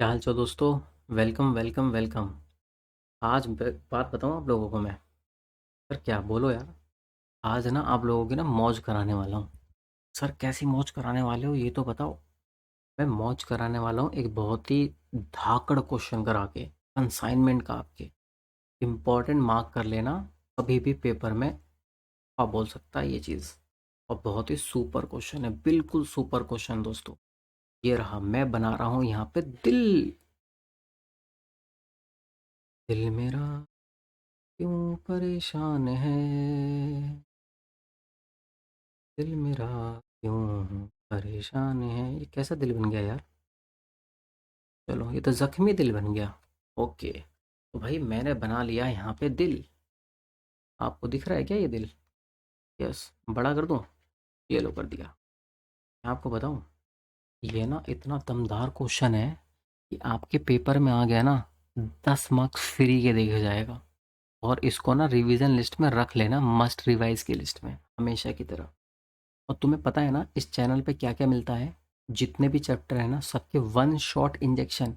क्या हाल चाल दोस्तों। Welcome welcome welcome. आज बात बताऊं आप लोगों को मैं। सर क्या बोलो यार। आज ना आप लोगों की ना मौज कराने वाला हूँ। सर कैसी मौज कराने वाले हो ये तो बताओ। मैं मौज कराने वाला हूँ एक बहुत ही धाकड़ क्वेश्चन करा के, कंसाइनमेंट का आपके। इम्पोर्टेंट मार्क कर लेना। कभी भी पेपर में आप बोल सकता है ये चीज़। और बहुत ही सुपर क्वेश्चन है, बिल्कुल सुपर क्वेश्चन दोस्तों। ये रहा, मैं बना रहा हूँ यहाँ पे दिल। दिल मेरा क्यों परेशान है, दिल मेरा क्यों परेशान है। ये कैसा दिल बन गया यार। चलो ये तो जख्मी दिल बन गया। ओके, तो भाई मैंने बना लिया यहाँ पे दिल। आपको दिख रहा है क्या ये दिल? यस, बड़ा कर दूँ? ये लो कर दिया। मैं आपको बताऊँ, ये ना इतना दमदार क्वेश्चन है कि आपके पेपर में आ गया ना, 10 मार्क्स फ्री के देखे जाएगा। और इसको ना रिवीजन लिस्ट में रख लेना, मस्ट रिवाइज की लिस्ट में हमेशा की तरह। और तुम्हें पता है ना इस चैनल पे क्या क्या मिलता है? जितने भी चैप्टर है ना सबके वन शॉट इंजेक्शन।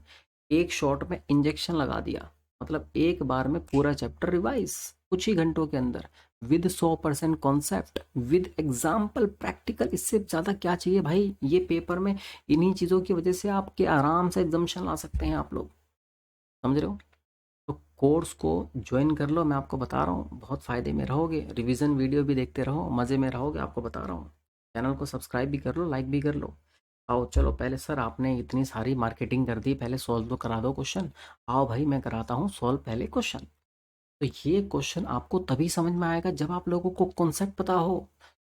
एक शॉट में इंजेक्शन लगा दिया, मतलब एक बार में पूरा चैप्टर रिवाइज कुछ ही घंटों के अंदर, with 100% concept, with example practical. इससे ज़्यादा क्या चाहिए भाई ये पेपर में। इन्हीं चीज़ों की वजह से आपके आराम से एग्जामेशन ला सकते हैं आप लोग। समझ रहे हो? तो कोर्स को ज्वाइन कर लो, मैं आपको बता रहा हूँ बहुत फ़ायदे में रहोगे। रिवीजन वीडियो भी देखते रहो, मज़े में रहोगे, आपको बता रहा हूँ। चैनल को सब्सक्राइब भी कर लो, लाइक भी कर लो। आओ चलो, पहले सर आपने इतनी सारी मार्केटिंग कर दी, पहले सॉल्व तो करा दो क्वेश्चन। आओ भाई मैं कराता हूँ सॉल्व पहले क्वेश्चन। तो ये क्वेश्चन आपको तभी समझ में आएगा जब आप लोगों को कॉन्सेप्ट पता हो।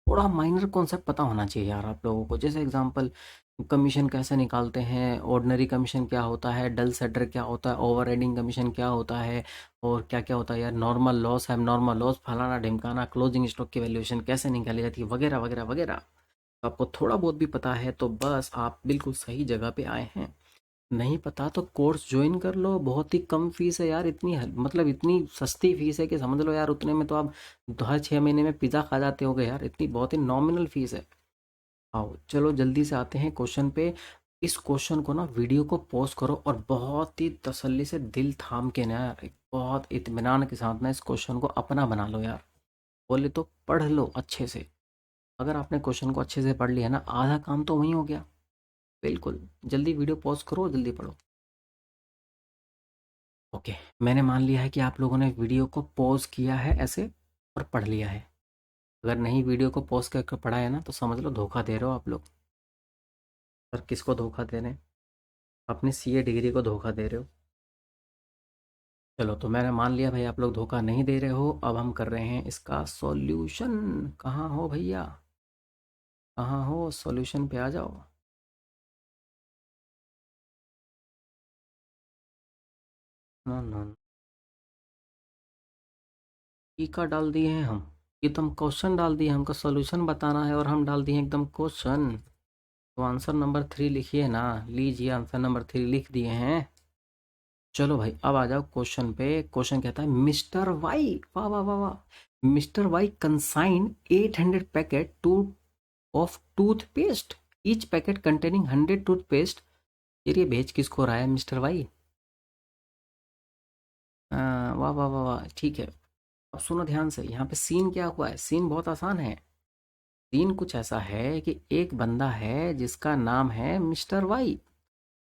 थोड़ा माइनर कॉन्सेप्ट पता होना चाहिए यार आप लोगों को। जैसे एग्जांपल, कमीशन कैसे निकालते हैं, ऑर्डिनरी कमीशन क्या होता है, डल सेडर क्या होता है, ओवर राइडिंग कमीशन क्या होता है, और क्या क्या होता है यार, नॉर्मल लॉस है, नॉर्मल लॉस, फलाना ढिमकाना, क्लोजिंग स्टॉक की वैल्यूएशन कैसे निकाली जाती है, वगैरह वगैरह वगैरह। तो आपको थोड़ा बहुत भी पता है तो बस आप बिल्कुल सही जगह पे आए हैं। नहीं पता तो कोर्स ज्वाइन कर लो, बहुत ही कम फीस है यार। इतनी मतलब इतनी सस्ती फीस है कि समझ लो यार, उतने में तो आप हर 6 महीने में पिज़्ज़ा खा जाते होगे यार। इतनी बहुत ही नॉमिनल फीस है। आओ चलो जल्दी से आते हैं क्वेश्चन पे। इस क्वेश्चन को ना वीडियो को पॉज करो और बहुत ही तसल्ली से दिल थाम के ना यार, एक बहुत इत्मीनान के साथ ना इस क्वेश्चन को अपना बना लो यार। बोले तो पढ़ लो अच्छे से। अगर आपने क्वेश्चन को अच्छे से पढ़ लिया ना, आधा काम तो वहीं हो गया। बिल्कुल। जल्दी वीडियो पॉज करो, जल्दी पढ़ो। ओके, मैंने मान लिया है कि आप लोगों ने वीडियो को पॉज किया है ऐसे और पढ़ लिया है। अगर नहीं वीडियो को पॉज करके पढ़ा है ना तो समझ लो धोखा दे रहे हो आप लोग। और किसको धोखा दे रहे हैं? अपनी सीए डिग्री को धोखा दे रहे हो। चलो तो मैंने मान लिया भाई आप लोग धोखा नहीं दे रहे हो। अब हम कर रहे हैं इसका सॉल्यूशन। कहाँ हो भैया, कहाँ हो? सॉल्यूशन पे आ जाओ। ना ना, टीका डाल दिए हैं हम। ये तो हम क्वेश्चन डाल दिए, हमको सॉल्यूशन बताना है और हम डाल दिए एकदम क्वेश्चन। तो आंसर नंबर 3 लिखिए ना। लीजिए आंसर नंबर 3 लिख दिए हैं। चलो भाई अब आ जाओ क्वेश्चन पे। क्वेश्चन कहता है मिस्टर वाई, वाह वाह वाह वाह, mister Y consign 800 packet to of toothpaste, each packet containing 100 toothpaste. ये भेज किसको रहा है मिस्टर वाई? वाह वाह वाह वाह, ठीक है। अब सुनो ध्यान से, यहाँ पे सीन क्या हुआ है। सीन बहुत आसान है। सीन कुछ ऐसा है कि एक बंदा है जिसका नाम है मिस्टर वाई।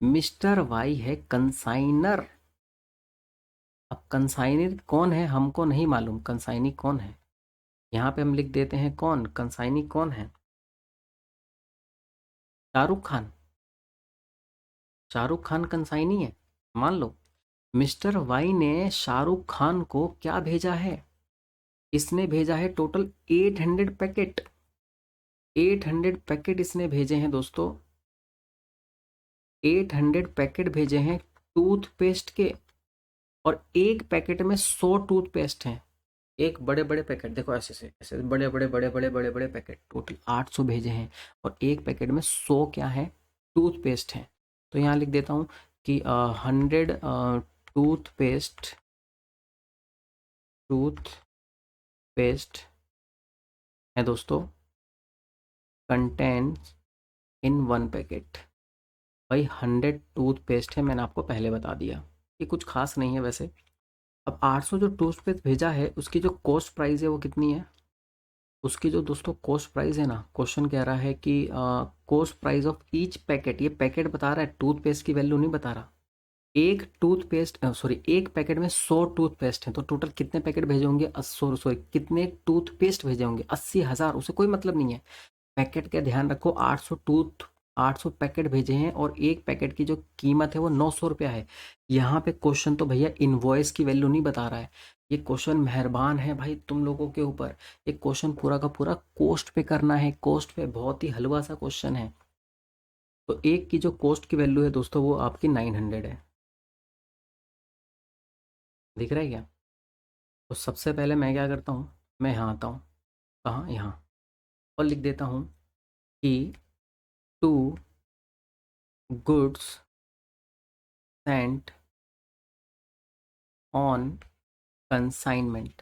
मिस्टर वाई है कंसाइनर। अब कंसाइनर कौन है हमको नहीं मालूम, कंसाइनी कौन है। यहाँ पे हम लिख देते हैं कौन कंसाइनी कौन है। शाहरुख खान। शाहरुख खान कंसाइनी है, मान लो। मिस्टर वाई ने शाहरुख खान को क्या भेजा है? इसने भेजा है टोटल 800 पैकेट। 800 पैकेट इसने भेजे हैं दोस्तों। 800 पैकेट भेजे हैं टूथपेस्ट के। और एक पैकेट में 100 टूथपेस्ट हैं। एक बड़े बड़े पैकेट देखो, ऐसे से ऐसे बड़े बड़े बड़े बड़े बड़े बड़े पैकेट, टोटल 800 भेजे हैं। और एक पैकेट में 100 क्या है? टूथपेस्ट हैं। तो यहाँ लिख देता हूँ कि 100 टूथपेस्ट, टूथपेस्ट है दोस्तों, कंटेन इन वन पैकेट। भाई 100 टूथपेस्ट है, मैंने आपको पहले बता दिया। ये कुछ खास नहीं है वैसे। अब 800 जो टूथपेस्ट भेजा है उसकी जो कॉस्ट प्राइस है वो कितनी है? उसकी जो दोस्तों कॉस्ट प्राइस है ना, क्वेश्चन कह रहा है कि cost price of each packet, ये पैकेट बता रहा है, टूथपेस्ट की वैल्यू नहीं बता रहा। एक टूथपेस्ट सॉरी, एक पैकेट में 100 टूथपेस्ट हैं, तो टोटल कितने पैकेट भेजे होंगे? 80, सॉरी कितने टूथपेस्ट भेजे होंगे? 80,000। उसे कोई मतलब नहीं है। पैकेट का ध्यान रखो, 800 पैकेट भेजे हैं और एक पैकेट की जो कीमत है वो 900 रुपया है। यहाँ पे क्वेश्चन तो भैया इनवॉइस की वैल्यू नहीं बता रहा है। ये क्वेश्चन मेहरबान है भाई तुम लोगों के ऊपर। ये क्वेश्चन पूरा का पूरा कॉस्ट पे करना है, कॉस्ट पे, बहुत ही हलवा सा क्वेश्चन है। तो एक की जो कॉस्ट की वैल्यू है दोस्तों वो आपकी 900 है। दिख रहा है क्या? तो सबसे पहले मैं क्या करता हूँ, मैं यहाँ आता हूँ, कहाँ, यहाँ, और लिख देता हूँ कि to goods sent on consignment.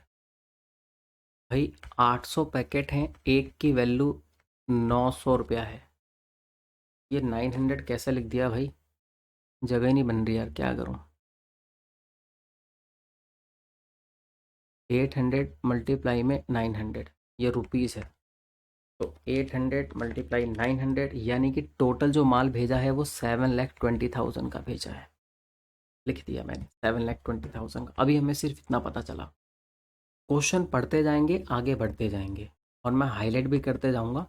भाई 800 पैकेट हैं, एक की वैल्यू 900 रुपया है। ये 900 कैसे लिख दिया भाई? जगह ही नहीं बन रही यार, क्या करूँ? 800 मल्टीप्लाई में 900, ये रुपीज़ है। तो 800 मल्टीप्लाई 900 यानी कि टोटल जो माल भेजा है वो 7,20,000 का भेजा है। लिख दिया मैंने 7,20,000 का। अभी हमें सिर्फ इतना पता चला। क्वेश्चन पढ़ते जाएंगे, आगे बढ़ते जाएंगे, और मैं हाईलाइट भी करते जाऊंगा।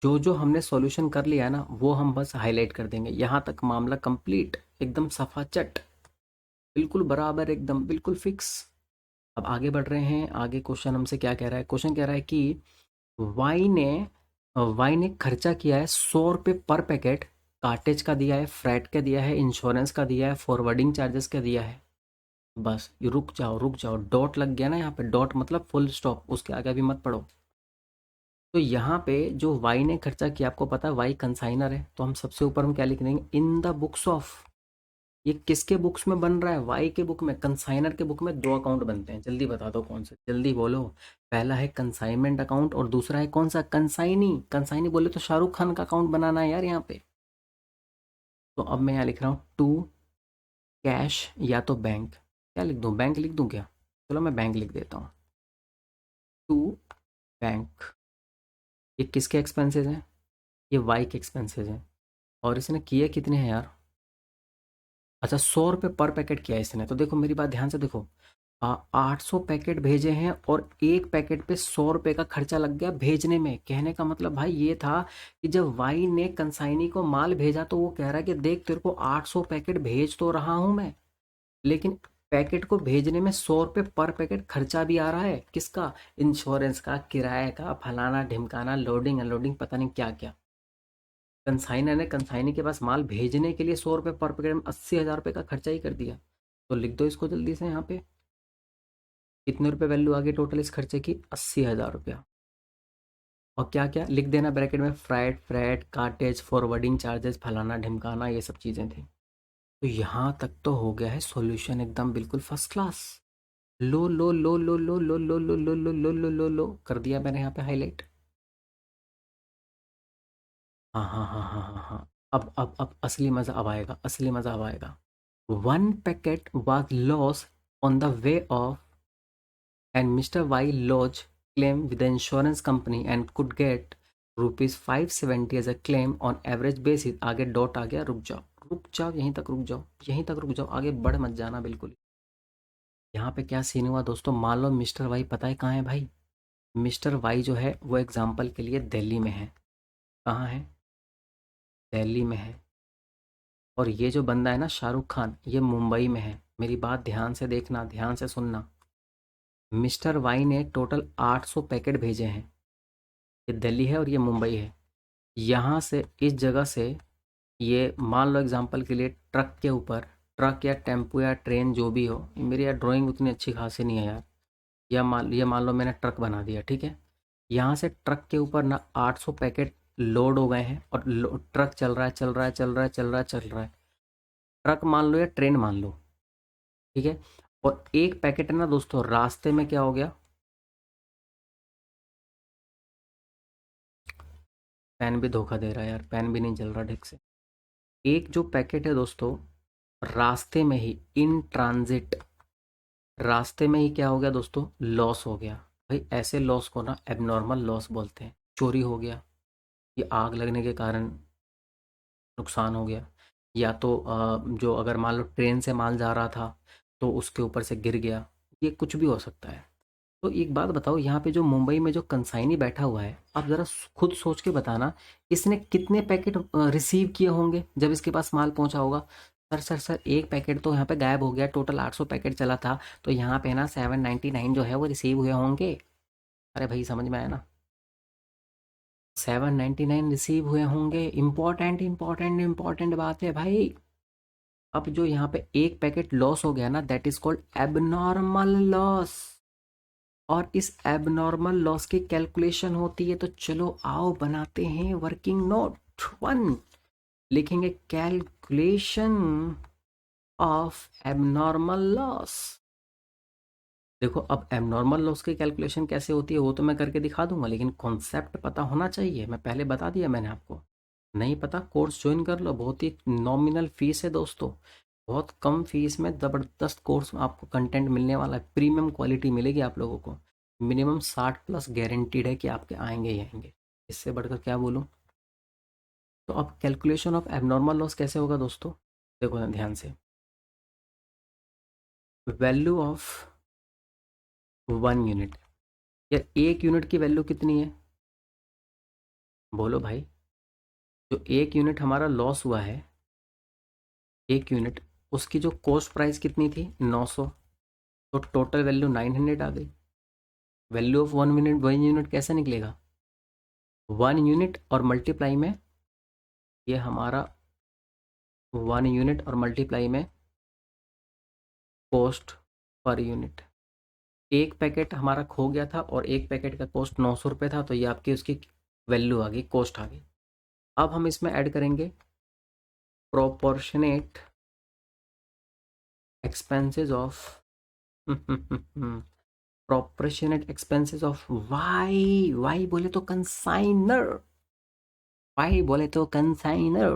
जो जो हमने सॉल्यूशन कर लिया है ना वो हम बस हाईलाइट कर देंगे। यहाँ तक मामला कंप्लीट, एकदम सफाचट, बिल्कुल बराबर, एकदम बिल्कुल फिक्स। अब आगे बढ़ रहे हैं। आगे क्वेश्चन हमसे क्या कह रहा है? क्वेश्चन कह रहा है कि वाई ने वाई ने खर्चा किया है 100 रुपये पर पैकेट। कार्टेज का दिया है, फ्रैट का दिया है, इंश्योरेंस का दिया है, फॉरवर्डिंग चार्जेस का दिया है। बस ये रुक जाओ, रुक जाओ, डॉट लग गया ना यहाँ पे, डॉट मतलब फुल स्टॉप, उसके आगे अभी मत पढ़ो। तो यहाँ पे जो वाई ने खर्चा किया, आपको पता है वाई कंसाइनर है, तो हम सबसे ऊपर हम क्या लिख देंगे? In the books of. ये किसके बुक्स में बन रहा है? वाई के बुक में। कंसाइनर के बुक में दो अकाउंट बनते हैं, जल्दी बता दो कौन से, जल्दी बोलो। पहला है कंसाइनमेंट अकाउंट और दूसरा है कौन सा? कंसाइनी। कंसाइनी बोले तो शाहरुख खान का अकाउंट बनाना है यार यहाँ पे। तो अब मैं यहाँ लिख रहा हूँ टू कैश या तो बैंक। क्या लिख दूँ? बैंक लिख दूँ क्या? चलो मैं बैंक लिख देता हूँ। To bank. ये किसके एक्सपेंसेस हैं? ये वाई के एक्सपेंसेस हैं। और इसने किए कितने हैं यार? अच्छा, 100 रुपये पर पैकेट किया है इसने। तो देखो मेरी बात ध्यान से देखो, 800 पैकेट भेजे हैं और एक पैकेट पे 100 रुपये का खर्चा लग गया भेजने में। कहने का मतलब भाई ये था कि जब वाई ने कंसाइनी को माल भेजा तो वो कह रहा है कि देख तेरे को 800 पैकेट भेज तो रहा हूँ मैं, लेकिन पैकेट को भेजने में 100 रुपये पर पैकेट खर्चा भी आ रहा है। किसका? इंश्योरेंस का, किराए का, फलाना ढिमकाना, लोडिंग अनलोडिंग, पता नहीं क्या क्या। कंसाइनर ने कंसाइनी के पास माल भेजने के लिए 100 रुपये पर पैकेट में 80,000 रुपये का खर्चा ही कर दिया। तो लिख दो इसको जल्दी से यहाँ पे। कितने रुपए वैल्यू आ गई टोटल इस खर्चे की? 80,000 रुपया। और क्या क्या लिख देना ब्रैकेट में? Freight, freight, cartage, forwarding charges, फलाना ढिमकाना, ये सब चीज़ें थी। तो यहाँ तक तो हो गया है सॉल्यूशन एकदम बिल्कुल फर्स्ट क्लास। लो लो लो लो लो लो लो लो लो लो लो लो लो लो कर दिया मैंने यहाँ पे हाईलाइट। हाँ हाँ हाँ हाँ हाँ हाँ। अब असली मज़ा अब आएगा, असली मज़ा अब आएगा। One packet was lost on the way of, and Mr. Y lodged claim with the insurance company and could get rupees 570 as a claim on average basis। आगे डॉट आ गया, रुक जाओ, रुक जाओ, यहीं तक रुक जाओ, यहीं तक रुक जाओ, आगे बढ़ मत जाना बिल्कुल। यहाँ पे क्या सीन हुआ दोस्तों? मान लो मिस्टर वाई पता है कहाँ है भाई? मिस्टर वाई जो है वो एग्जाम्पल के लिए दिल्ली में है। कहाँ है? दिल्ली में है। और ये जो बंदा है ना शाहरुख खान, ये मुंबई में है। मेरी बात ध्यान से देखना, ध्यान से सुनना। मिस्टर वाई ने टोटल 800 पैकेट भेजे हैं। ये दिल्ली है और ये मुंबई है। यहाँ से, इस जगह से, ये मान लो एग्जांपल के लिए ट्रक के ऊपर, ट्रक या टेम्पो या ट्रेन जो भी हो, मेरी यार ड्राइंग उतनी अच्छी खासी नहीं है यार। ये मान लो मैंने ट्रक बना दिया, ठीक है। यहाँ से ट्रक के ऊपर ना 800 पैकेट लोड हो गए हैं और ट्रक चल रहा है, चल रहा है, चल रहा है, चल रहा है, चल रहा है। ट्रक मान लो या ट्रेन मान लो, ठीक है। और एक पैकेट है ना दोस्तों, रास्ते में क्या हो गया? पेन भी धोखा दे रहा है यार, पेन भी नहीं चल रहा ठीक से। एक जो पैकेट है दोस्तों, रास्ते में ही इन ट्रांजिट, रास्ते में ही क्या हो गया दोस्तों, लॉस हो गया। भाई ऐसे लॉस को ना एबनॉर्मल लॉस बोलते हैं। चोरी हो गया, ये आग लगने के कारण नुकसान हो गया, या तो जो अगर मान लो ट्रेन से माल जा रहा था तो उसके ऊपर से गिर गया, ये कुछ भी हो सकता है। तो एक बात बताओ, यहाँ पे जो मुंबई में जो कंसाइनी बैठा हुआ है, आप ज़रा खुद सोच के बताना, इसने कितने पैकेट रिसीव किए होंगे जब इसके पास माल पहुंचा होगा। सर एक पैकेट तो यहाँ पे गायब हो गया, टोटल 800 पैकेट चला था, तो यहाँ पे ना 799 जो है वो रिसीव हुए होंगे। अरे भाई समझ में आया ना, 799 रिसीव हुए होंगे। इम्पोर्टेंट इम्पोर्टेंट इम्पोर्टेंट बात है भाई। अब जो यहाँ पे एक पैकेट लॉस हो गया ना, that is called abnormal loss. और इस एबनॉर्मल लॉस की कैलकुलेशन होती है, तो चलो आओ बनाते हैं वर्किंग नोट वन। लिखेंगे कैलकुलेशन ऑफ एबनॉर्मल लॉस। देखो अब एबनॉर्मल लॉस की कैलकुलेशन कैसे होती है वो तो मैं करके दिखा दूंगा, लेकिन कॉन्सेप्ट पता होना चाहिए। मैं पहले बता दिया मैंने आपको, नहीं पता कोर्स ज्वाइन कर लो। बहुत ही नॉमिनल फीस है दोस्तों, बहुत कम फीस में ज़बरदस्त कोर्स में आपको कंटेंट मिलने वाला है। प्रीमियम क्वालिटी मिलेगी आप लोगों को। मिनिमम 60+ गारंटीड है कि आपके आएंगे ही आएंगे, इससे बढ़कर क्या बोलूँ। तो अब कैलकुलेशन ऑफ एबनॉर्मल लॉस कैसे होगा दोस्तों, देखो ना ध्यान से। वैल्यू ऑफ 1 यूनिट, यार 1 यूनिट की वैल्यू कितनी है, बोलो भाई। जो 1 यूनिट हमारा लॉस हुआ है, 1 यूनिट, उसकी जो कॉस्ट प्राइस कितनी थी, 900, तो टोटल वैल्यू 900 आ गई। वैल्यू ऑफ 1 यूनिट, 1 यूनिट कैसे निकलेगा, 1 यूनिट और मल्टीप्लाई में ये हमारा 1 यूनिट और मल्टीप्लाई में कॉस्ट पर यूनिट। एक पैकेट हमारा खो गया था और एक पैकेट का कॉस्ट 900 रुपये था, तो ये आपकी उसकी वैल्यू आ गई, कॉस्ट आ गई। अब हम इसमें ऐड करेंगे proportionate expenses of proportionate expenses of Y. Y बोले तो कंसाइनर, वाई बोले तो कंसाइनर,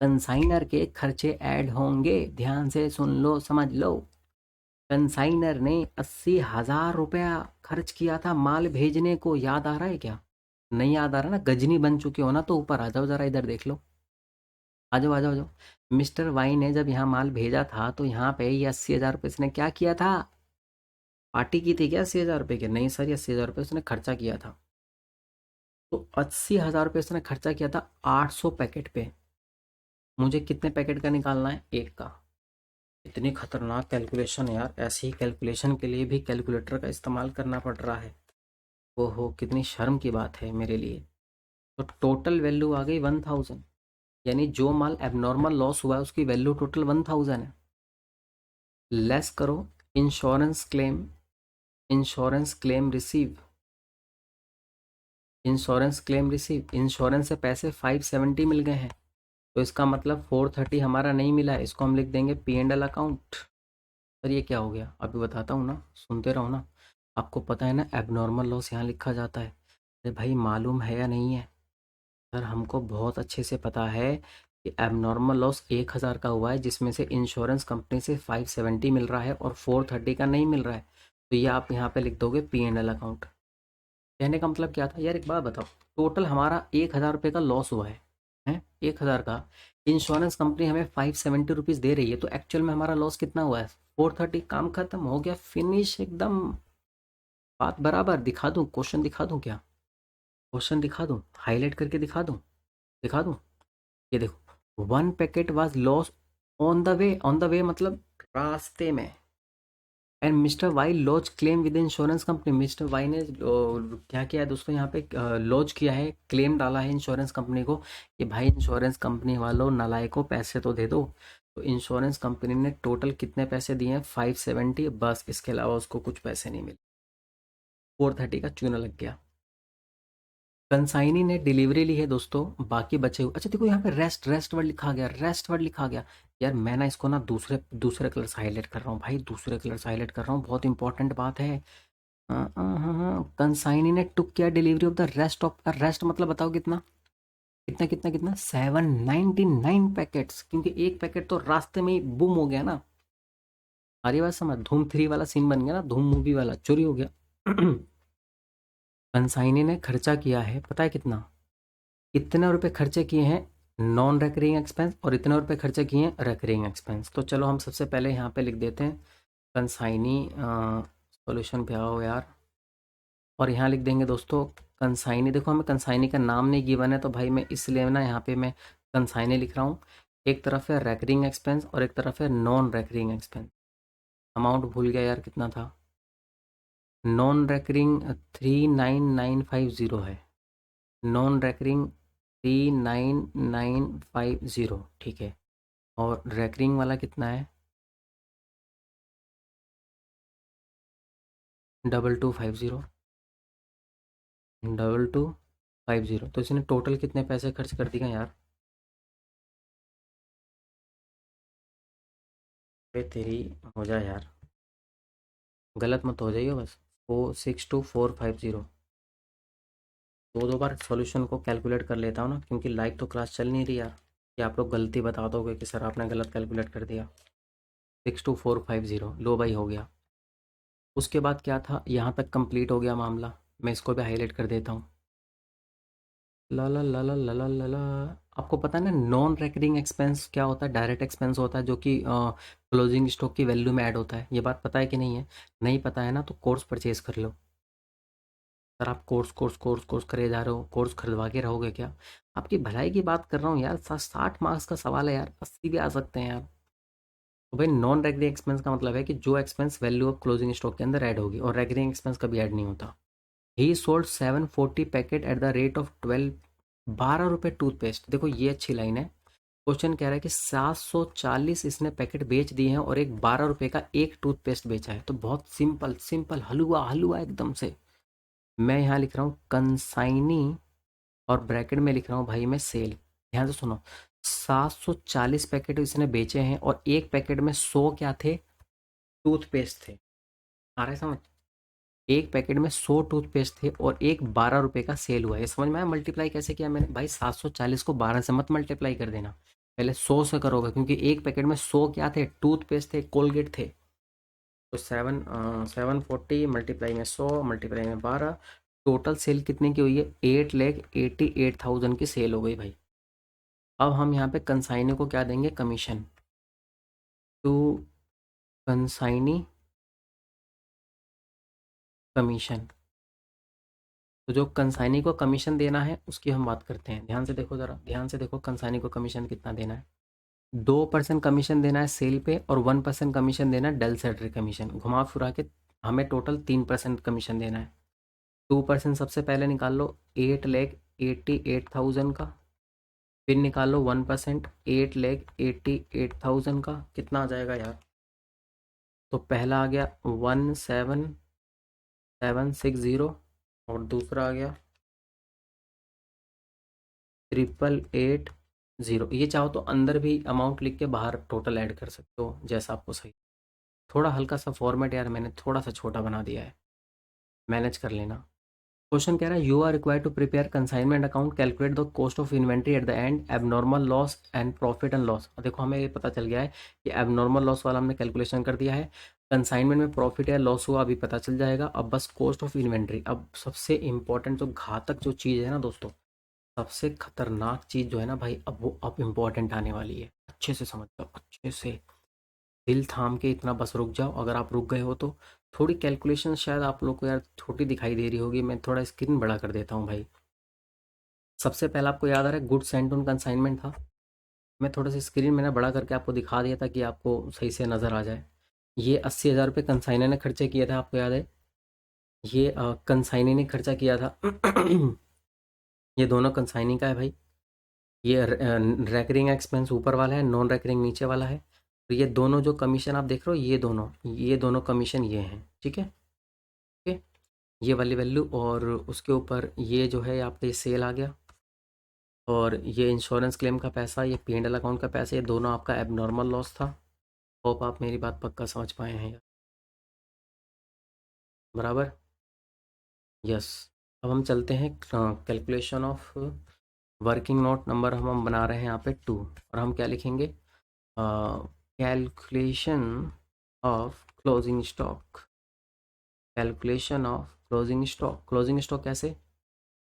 कंसाइनर के खर्चे ऐड होंगे। ध्यान से सुन लो, समझ लो। कंसाइनर ने 80,000 रुपया खर्च किया था माल भेजने को, याद आ रहा है क्या, नहीं याद आ रहा ना, गजनी बन चुके हो ना, तो ऊपर आ जाओ, जरा इधर देख लो, आ जाओ आ जाओ आ जाओ। मिस्टर वाई ने जब यहाँ माल भेजा था तो यहाँ पे ये 80,000 रुपये इसने क्या किया था, पार्टी की थी क्या 80,000 रुपये की, नहीं सर, ये 80,000 रुपये उसने खर्चा किया था। तो 80,000 रुपये उसने खर्चा किया था 800 पैकेट पे। मुझे कितने पैकेट का निकालना है, एक का। इतनी खतरनाक कैलकुलेशन है यार, ऐसी ही कैलकुलेशन के लिए भी कैलकुलेटर का इस्तेमाल करना पड़ रहा है। ओहो कितनी शर्म की बात है मेरे लिए। तो टोटल वैल्यू आ गई 1000, यानी जो माल एबनॉर्मल लॉस हुआ है उसकी वैल्यू टोटल 1000 है। लेस करो insurance claim, insurance claim receive, insurance claim receive, insurance से पैसे 570 मिल गए हैं, तो इसका मतलब 430 हमारा नहीं मिला है, इसको हम लिख देंगे P&L अकाउंट। सर ये क्या हो गया, अभी बताता हूँ ना, सुनते रहो ना। आपको पता है ना एबनॉर्मल लॉस यहाँ लिखा जाता है। अरे भाई मालूम है या नहीं है, सर हमको बहुत अच्छे से पता है कि एबनॉर्मल लॉस 1,000 का हुआ है, जिसमें से इंश्योरेंस कंपनी से 570 मिल रहा है और 430 का नहीं मिल रहा है। तो ये आप यहाँ पे लिख दोगे P&L अकाउंट। कहने का मतलब क्या था यार, एक बात बताओ, टोटल हमारा 1,000 रुपये का लॉस हुआ है, हैं 1,000 का। इंश्योरेंस कंपनी हमें 570 रुपीज़ दे रही है, तो एक्चुअल में हमारा लॉस कितना हुआ है, 430। काम खत्म हो गया, फिनिश एकदम, बात बराबर। दिखा दूँ क्वेश्चन, दिखा दूँ क्या, क्वेश्चन दिखा दूँ, हाईलाइट करके दिखा दूँ, दिखा दूँ। ये देखो, 1 packet was lost on the way, on the way मतलब रास्ते में, and mister Y lodge claim with insurance company. Mister Y ने क्या किया है दोस्तों, यहाँ पे लॉज किया है, क्लेम डाला है इंश्योरेंस कंपनी को कि भाई इंश्योरेंस कंपनी वालों नालायकों पैसे तो दे दो। तो इंश्योरेंस कंपनी ने टोटल कितने पैसे दिए हैं, 570, बस इसके अलावा उसको कुछ पैसे नहीं मिले, 430 का चूना लग गया। कंसाइनी ने डिलीवरी ली है दोस्तों, बाकी बचे हुए, अच्छा देखो यहाँ पे रेस्ट, रेस्ट वर्ड लिखा गया, रेस्ट वर्ड लिखा गया। यार मैं ना इसको ना दूसरे दूसरे कलर से हाईलाइट कर रहा हूँ भाई, दूसरे कलर से हाईलाइट कर रहा हूँ, बहुत इंपॉर्टेंट बात है। कंसाइनी ने टुक किया delivery of the rest of, rest मतलब बताओ कितना, कितना कितना कितना 799 पैकेट्स, क्योंकि एक पैकेट तो रास्ते में ही बुम हो गया ना। आ रही बात समझ, धूम 3 वाला सीन बन गया ना, धूम मूवी वाला चोरी हो गया। कंसाइने ने खर्चा किया है पता है कितना, इतने रुपए खर्चे किए हैं नॉन रेकरिंग एक्सपेंस और इतने रुपए खर्चे किए हैं रेकरिंग एक्सपेंस। तो चलो हम सबसे पहले यहाँ पे लिख देते हैं कंसाइनी सॉल्यूशन पे आओ यार, और यहाँ लिख देंगे दोस्तों कंसाइनी। देखो हमें कंसाइनी का नाम नहीं गिवन है, तो भाई मैं इसलिए ना यहाँ पे मैं कंसाइनी लिख रहा हूँ। एक तरफ है रेकरिंग एक्सपेंस और एक तरफ है नॉन रेकरिंग एक्सपेंस। अमाउंट भूल गया यार कितना था, नॉन रेकरिंग 39950 है, नॉन रेकरिंग 39950, ठीक है। और रेकरिंग वाला कितना है 2250, 2250। तो इसने टोटल कितने पैसे खर्च कर दिए यार। अरे तेरी हो जाए यार, गलत मत हो जाइए बस। 462450। दो दो बार सॉल्यूशन को कैलकुलेट कर लेता हूँ ना, क्योंकि लाइव तो क्लास चल नहीं रही यार, कि आप लोग गलती बता दोगे कि सर आपने गलत कैलकुलेट कर दिया। 62450 लो भाई हो गया। उसके बाद क्या था, यहाँ तक कंप्लीट हो गया मामला। मैं इसको भी हाईलाइट कर देता हूँ। ला ला ला ला ला ला ला ला। आपको पता है ना नॉन रेकरिंग एक्सपेंस क्या होता है, डायरेक्ट एक्सपेंस होता है जो कि क्लोजिंग स्टॉक की वैल्यू में ऐड होता है। ये बात पता है कि नहीं है, नहीं पता है ना तो कोर्स परचेज कर लो। सर आप कोर्स कोर्स कोर्स कोर्स करे जा रहे हो, कोर्स खरीदवा के रहोगे क्या। आपकी भलाई की बात कर रहा हूँ यार, 60 मार्क्स का सवाल है यार, 80 भी आ सकते हैं यार। तो भाई नॉन रेकरिंग एक्सपेंस का मतलब है कि जो expense value of closing stock के अंदर ऐड होगी, और रेकरिंग एक्सपेंस कभी ऐड नहीं होता। ही sold 740 packet at the rate of 12, 12 रुपये टूथपेस्ट। देखो ये अच्छी लाइन है। क्वेश्चन कह रहा है कि 740 इसने पैकेट बेच दिए हैं और एक 12 रुपये का एक टूथपेस्ट बेचा है। तो बहुत सिंपल सिंपल, हलवा हलवा एकदम से। मैं यहाँ लिख रहा हूँ कंसाइनी और ब्रैकेट में लिख रहा हूँ भाई मैं सेल। ध्यान से सुनो, 740 पैकेट इसने बेचे हैं और एक पैकेट में 100 क्या थे, टूथपेस्ट थे। आ रहा है समझ, एक पैकेट में 100 टूथपेस्ट थे और एक 12 रुपये का सेल हुआ है। ये समझ में आया मल्टीप्लाई कैसे किया मैंने। भाई 740 को 12 से मत मल्टीप्लाई कर देना, पहले 100 से करोगे, क्योंकि एक पैकेट में 100 क्या थे, टूथपेस्ट थे, कोलगेट थे। तो 740 मल्टीप्लाई में 100 मल्टीप्लाई में 12, टोटल सेल कितने की हुई है, 8,88,000 की सेल हो गई भाई। अब हम यहाँ पे कंसाइनी को क्या देंगे, कमीशन टू कंसाइनी कमीशन। तो जो कंसाइनी को कमीशन देना है उसकी हम बात करते हैं। ध्यान से देखो, ज़रा ध्यान से देखो, कंसाइनी को कमीशन कितना देना है। 2% कमीशन देना है सेल पे और 1% कमीशन देना है डेल सेटरी कमीशन। घुमा फिरा के हमें टोटल 3% कमीशन देना है। 2% सबसे पहले निकाल लो, 8,88,000 का। फिर निकालो 1%, 8,88,000 का। कितना आ जाएगा यार। तो पहला आ गया 17,760 और दूसरा आ गया 8,880। ये चाहो तो अंदर भी अमाउंट लिख के बाहर टोटल ऐड कर सकते हो, जैसा आपको सही। थोड़ा हल्का सा फॉर्मेट यार मैंने थोड़ा सा छोटा बना दिया है, मैनेज कर लेना। क्वेश्चन कह रहा है you are required to prepare consignment account, calculate the cost of inventory at the end, abnormal loss and profit and loss. देखो हमें ये पता चल गया है कि एबनॉर्मल लॉस वाला हमने कैलकुलेशन कर दिया है, कंसाइनमेंट में प्रॉफिट या लॉस हुआ अभी पता चल जाएगा। अब बस कॉस्ट ऑफ इन्वेंट्री। अब सबसे इंपॉर्टेंट जो घातक जो चीज़ है ना दोस्तों, सबसे खतरनाक चीज़ जो है ना भाई, अब वो अब इम्पोर्टेंट आने वाली है। अच्छे से समझ जाओ, अच्छे से दिल थाम के इतना बस रुक जाओ। अगर आप रुक गए हो तो थोड़ी कैलकुलेशन शायद आप लोग को यार छोटी दिखाई दे रही होगी, मैं थोड़ा स्क्रीन बड़ा कर देता हूँ भाई। सबसे पहला आपको याद आ रहा है गुड सेंट ऑन कंसाइनमेंट था। मैं थोड़ा सा स्क्रीन मैंने बड़ा करके आपको दिखा दिया था कि आपको सही से नज़र आ जाए। ये 80,000 रुपये कंसाइनर ने खर्चे किए थे, आपको याद है। ये कंसाइनी ने खर्चा किया था। ये दोनों कंसाइनी का है भाई। ये रैकरिंग एक्सपेंस ऊपर वाला है, नॉन रैकरिंग नीचे वाला है। तो ये दोनों जो कमीशन आप देख रहे हो, ये दोनों कमीशन ये हैं, ठीक है। ठीक है, ये वाली वैल्यू और उसके ऊपर ये जो है आपका ये सेल आ गया, और ये इंश्योरेंस क्लेम का पैसा, ये P&L अकाउंट का पैसा, ये दोनों आपका एबनॉर्मल लॉस था। होप आप मेरी बात पक्का समझ पाए हैं यार, बराबर। यस। अब हम चलते हैं calculation of working note number हम बना रहे हैं यहाँ पे 2, और हम क्या लिखेंगे, calculation of closing stock. Calculation of closing stock. Closing stock कैसे,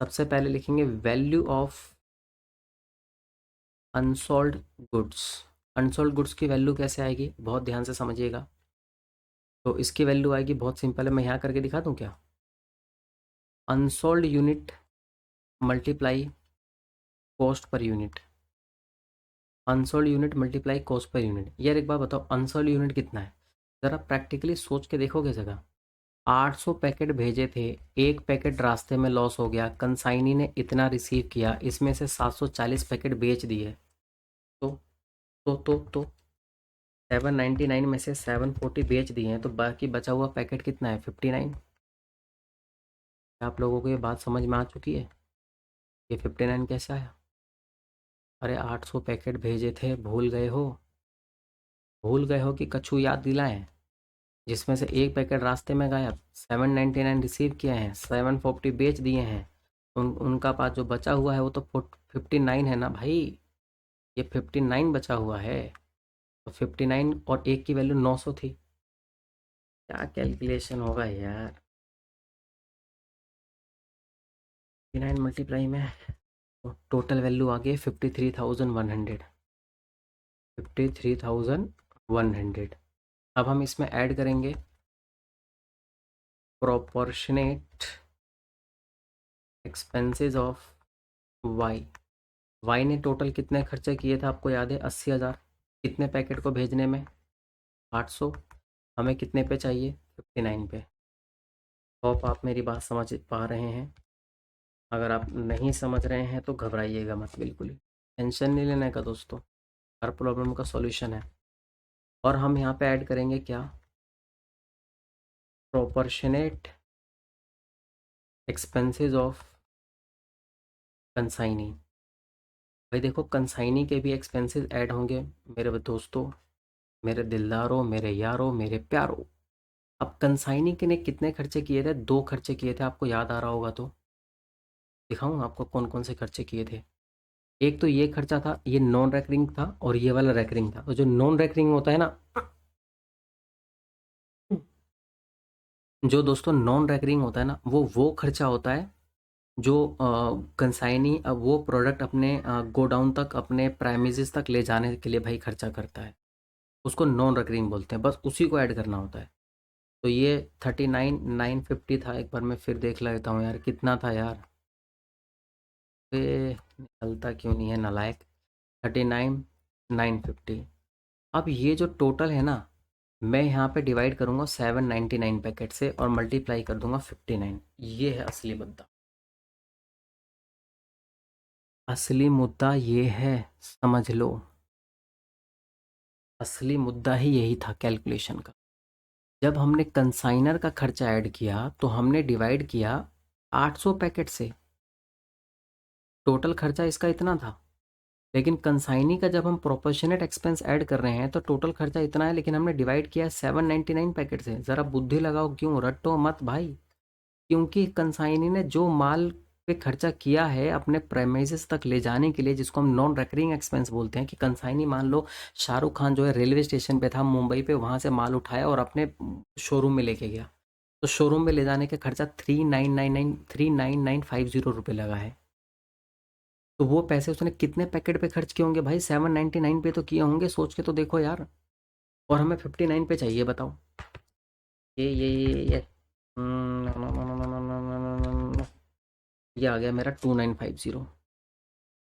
सबसे पहले लिखेंगे value of unsold goods. Unsold goods की वैल्यू कैसे आएगी, बहुत ध्यान से समझिएगा। तो इसकी वैल्यू आएगी, बहुत सिंपल है, मैं यहाँ करके दिखा दूँ क्या, unsold unit multiply cost per unit. Unsold unit multiply cost per unit. यार एक बात बताओ, अनसोल्ड यूनिट कितना है, ज़रा प्रैक्टिकली सोच के देखोगे जगह। 800 पैकेट भेजे थे, एक पैकेट रास्ते में लॉस हो गया, कंसाइनी ने इतना रिसीव किया, इसमें से 740 पैकेट बेच दिए। तो 799 में से 740 बेच दिए हैं, तो बाकी बचा हुआ पैकेट कितना है, 59। आप लोगों को ये बात समझ में आ चुकी है, ये 59 कैसे आया। अरे 800 पैकेट भेजे थे, भूल गए हो, भूल गए हो कि कछू याद दिलाएं, जिसमें से एक पैकेट रास्ते में गायब, 799 रिसीव किए हैं, 740 बेच दिए हैं, उनका पास जो बचा हुआ है वो तो 59 है ना भाई, ये 59 बचा हुआ है। तो 59 और एक की वैल्यू 900 थी। क्या कैलकुलेशन होगा यार, 59 मल्टीप्लाई में, तो टोटल वैल्यू आ गई 53,100। 53,100। अब हम इसमें ऐड करेंगे proportionate expenses of Y. Y ने टोटल कितने खर्चे किए थे आपको याद है, 80,000। कितने पैकेट को भेजने में, 800। हमें कितने पे चाहिए, 59 पे। होप आप मेरी बात समझ पा रहे हैं। अगर आप नहीं समझ रहे हैं तो घबराइएगा मत, बिल्कुल ही टेंशन नहीं लेने का दोस्तों, हर प्रॉब्लम का सॉल्यूशन है। और हम यहाँ पे ऐड करेंगे क्या, प्रोपोर्शनेट एक्सपेंसेस ऑफ कंसाइनी। भाई देखो, कंसाइनी के भी एक्सपेंसेस ऐड होंगे मेरे दोस्तों, मेरे दिलदारों, मेरे यारों, मेरे प्यारों। अब कंसाइनी के ने कितने खर्चे किए थे, 2 खर्चे किए थे, आपको याद आ रहा होगा तो दिखाऊं आपको कौन कौन से खर्चे किए थे। एक तो ये खर्चा था, ये नॉन रेकरिंग था, और ये वाला रेकरिंग था। तो जो नॉन रेकरिंग होता है ना, जो दोस्तों नॉन रेकरिंग होता है ना, वो खर्चा होता है जो कंसाइनी अब वो प्रोडक्ट अपने गोडाउन तक, अपने प्राइमेजेस तक ले जाने के लिए भाई खर्चा करता है, उसको नॉन रेकरिंग बोलते हैं, बस उसी को ऐड करना होता है। तो ये 39,950 था, एक बार मैं फिर देख लेता हूँ यार कितना था यार, पे निकलता क्यों नहीं है नालायक, 39,950। अब ये जो टोटल है ना, मैं यहाँ पे डिवाइड करूँगा 799 पैकेट से और मल्टीप्लाई कर दूंगा 59। ये है असली मुद्दा, असली मुद्दा ये है, समझ लो। असली मुद्दा ही यही था कैलकुलेशन का। जब हमने कंसाइनर का खर्चा ऐड किया तो हमने डिवाइड किया 800 पैकेट से, टोटल खर्चा इसका इतना था। लेकिन कंसाइनी का जब हम प्रोपोर्शनेट एक्सपेंस ऐड कर रहे हैं तो टोटल खर्चा इतना है, लेकिन हमने डिवाइड किया है 799 पैकेट से। ज़रा बुद्धि लगाओ, क्यों रटो मत भाई, क्योंकि कंसाइनी ने जो माल पे खर्चा किया है अपने प्रेमाइजेस तक ले जाने के लिए, जिसको हम नॉन रेकरिंग एक्सपेंस बोलते हैं, कि कंसाइनी मान लो शाहरुख खान जो है रेलवे स्टेशन पे था मुंबई पे, वहाँ से माल उठाया और अपने शोरूम में लेके गया, तो शोरूम में ले जाने का खर्चा 3,9950 रुपये लगा है। तो वो पैसे उसने कितने पैकेट पे खर्च किए होंगे भाई, 799 पे तो किए होंगे, सोच के तो देखो यार। और हमें 59 पे चाहिए, बताओ। ये no no no no no no no no no no no. ये आ गया मेरा 2950।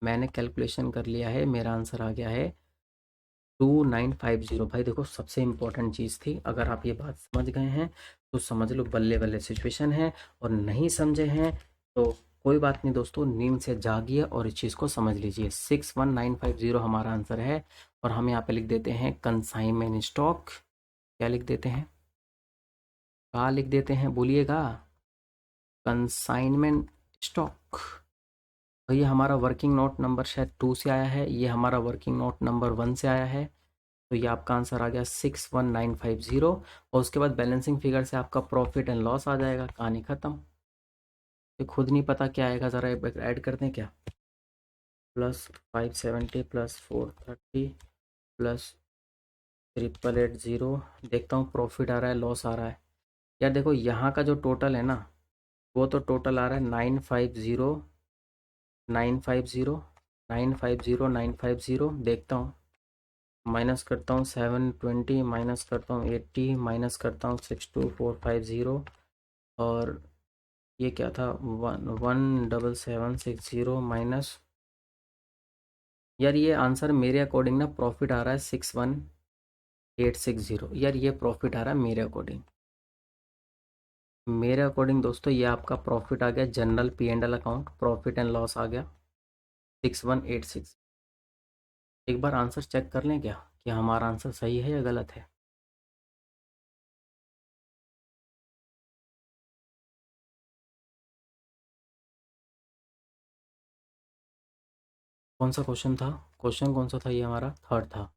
मैंने कैलकुलेशन कर लिया है, मेरा आंसर आ गया है 2950। भाई देखो, सबसे इम्पोर्टेंट चीज़ थी, अगर आप ये बात समझ गए हैं तो समझ लो बल्ले बल्ले सिचुएशन है, और नहीं समझे हैं तो कोई बात नहीं दोस्तों, नींद से जागिए और इस चीज़ को समझ लीजिए। 61950 हमारा आंसर है। और हम यहाँ पे लिख देते हैं कंसाइनमेंट स्टॉक। क्या लिख देते हैं, क्या लिख देते हैं बोलिएगा, कंसाइनमेंट स्टॉक। तो ये हमारा वर्किंग नोट नंबर शायद 2 से आया है, ये हमारा वर्किंग नोट नंबर 1 से आया है। तो ये आपका आंसर आ गया 61950। और उसके बाद बैलेंसिंग फिगर से आपका प्रॉफिट एंड लॉस आ जाएगा, कहानी ख़त्म। ये खुद नहीं पता क्या आएगा, ज़रा ऐड करते हैं क्या। Plus 570 plus 430 plus 8880। देखता हूँ प्रॉफिट आ रहा है लॉस आ रहा है। यार देखो यहाँ का जो टोटल है ना, वो तो टोटल आ रहा है 950 950 950 950। देखता हूँ, माइनस करता हूँ 720, माइनस करता हूँ 80, माइनस करता हूँ 62450, और ये क्या था, 11760 माइनस। यार ये आंसर मेरे अकॉर्डिंग ना प्रॉफिट आ रहा है 61860। यार ये प्रॉफिट आ रहा है मेरे अकॉर्डिंग दोस्तों, ये आपका प्रॉफिट आ गया general P and L account, profit and loss आ गया 6186। एक बार आंसर चेक कर लें क्या कि हमारा आंसर सही है या गलत है। कौन सा क्वेश्चन था, क्वेश्चन कौन सा था, ये हमारा थर्ड था।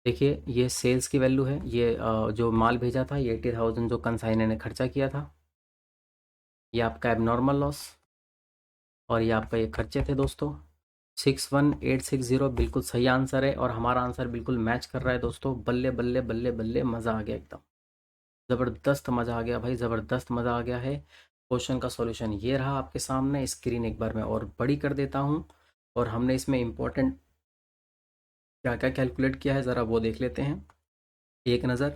देखिए ये सेल्स की वैल्यू है, ये जो माल भेजा था ये 80,000 जो कंसाइनर ने खर्चा किया था, ये आपका एबनॉर्मल लॉस, और ये आपका ये खर्चे थे दोस्तों। 61860 बिल्कुल सही आंसर है, और हमारा आंसर बिल्कुल मैच कर रहा है दोस्तों। बल्ले बल्ले बल्ले बल्ले, मज़ा आ गया एकदम, ज़बरदस्त मज़ा आ गया भाई, ज़बरदस्त मज़ा आ गया है। क्वेश्चन का सॉल्यूशन ये रहा आपके सामने, स्क्रीन एक बार मैं और बड़ी कर देता हूँ, और हमने इसमें इम्पोर्टेंट क्या क्या कैलकुलेट किया है ज़रा वो देख लेते हैं एक नज़र।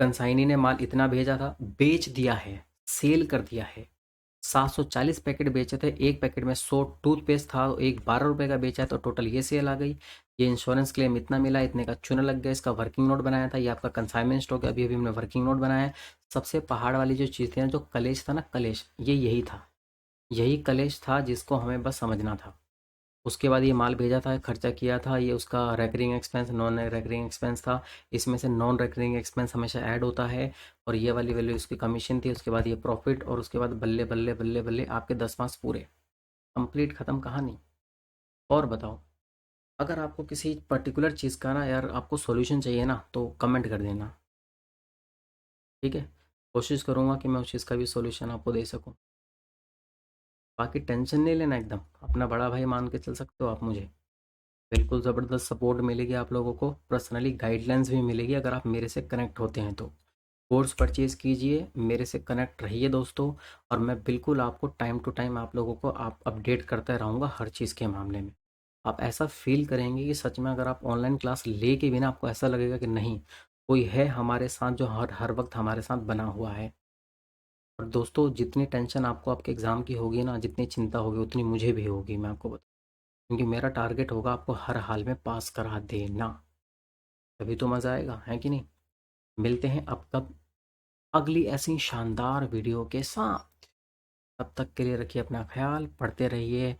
कंसाइनी ने माल इतना भेजा था, बेच दिया है, सेल कर दिया है। 740 पैकेट बेचे थे, एक पैकेट में 100 टूथपेस्ट था, एक 12 रुपए का बेचा है, तो टोटल ये सेल आ गई। ये इंश्योरेंस क्लेम इतना मिला, इतने का चूना लग गया, इसका वर्किंग नोट बनाया था, ये आपका कंसाइनमेंट स्टॉक है, अभी अभी हमने वर्किंग नोट बनाया है। सबसे पहाड़ वाली जो चीज़ थी ना, जो कलेश था ना, कलेश, ये यही था, यही कलेश था जिसको हमें बस समझना था। उसके बाद ये माल भेजा था, खर्चा किया था, ये उसका recurring expense, non recurring expense था। इसमें से नॉन रेकरिंग एक्सपेंस हमेशा ऐड होता है, और ये वाली वैल्यू उसकी कमीशन थी। उसके बाद ये प्रॉफिट, और उसके बाद बल्ले बल्ले बल्ले बल्ले आपके 10 मार्क्स पूरे, कंप्लीट ख़त्म कहानी। और बताओ, अगर आपको किसी पर्टिकुलर चीज़ का ना यार आपको सॉल्यूशन चाहिए ना, तो कमेंट कर देना, ठीक है। कोशिश करूँगा कि मैं उस चीज़ का भी सॉल्यूशन आपको दे सकूँ। बाकी टेंशन नहीं लेना, एकदम अपना बड़ा भाई मान के चल सकते हो आप मुझे। बिल्कुल ज़बरदस्त सपोर्ट मिलेगी आप लोगों को, पर्सनली गाइडलाइंस भी मिलेगी अगर आप मेरे से कनेक्ट होते हैं तो। कोर्स परचेज़ कीजिए, मेरे से कनेक्ट रहिए दोस्तों, और मैं बिल्कुल आपको टाइम टू टाइम आप लोगों को आप अपडेट करता रहूँगा हर चीज़ के मामले में। आप ऐसा फ़ील करेंगे कि सच में अगर आप ऑनलाइन क्लास ले के भी ना, आपको ऐसा लगेगा कि नहीं, कोई है हमारे साथ जो हर हर वक्त हमारे साथ बना हुआ है। और दोस्तों जितनी टेंशन आपको आपके एग्ज़ाम की होगी ना, जितनी चिंता होगी, उतनी मुझे भी होगी, मैं आपको बता, क्योंकि मेरा टारगेट होगा आपको हर हाल में पास करा देना। तभी तो मज़ा आएगा, है कि नहीं। मिलते हैं अब कब अगली ऐसी शानदार वीडियो के साथ। तब तक के लिए रखिए अपना ख्याल, पढ़ते रहिए,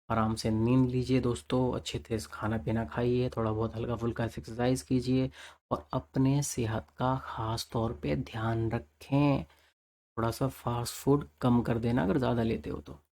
आराम से नींद लीजिए दोस्तों, अच्छे से खाना पीना खाइए, थोड़ा बहुत हल्का फुल्का एक्सरसाइज कीजिए, और अपने सेहत का ख़ास तौर पे ध्यान रखें। थोड़ा सा फास्ट फूड कम कर देना अगर ज़्यादा लेते हो तो।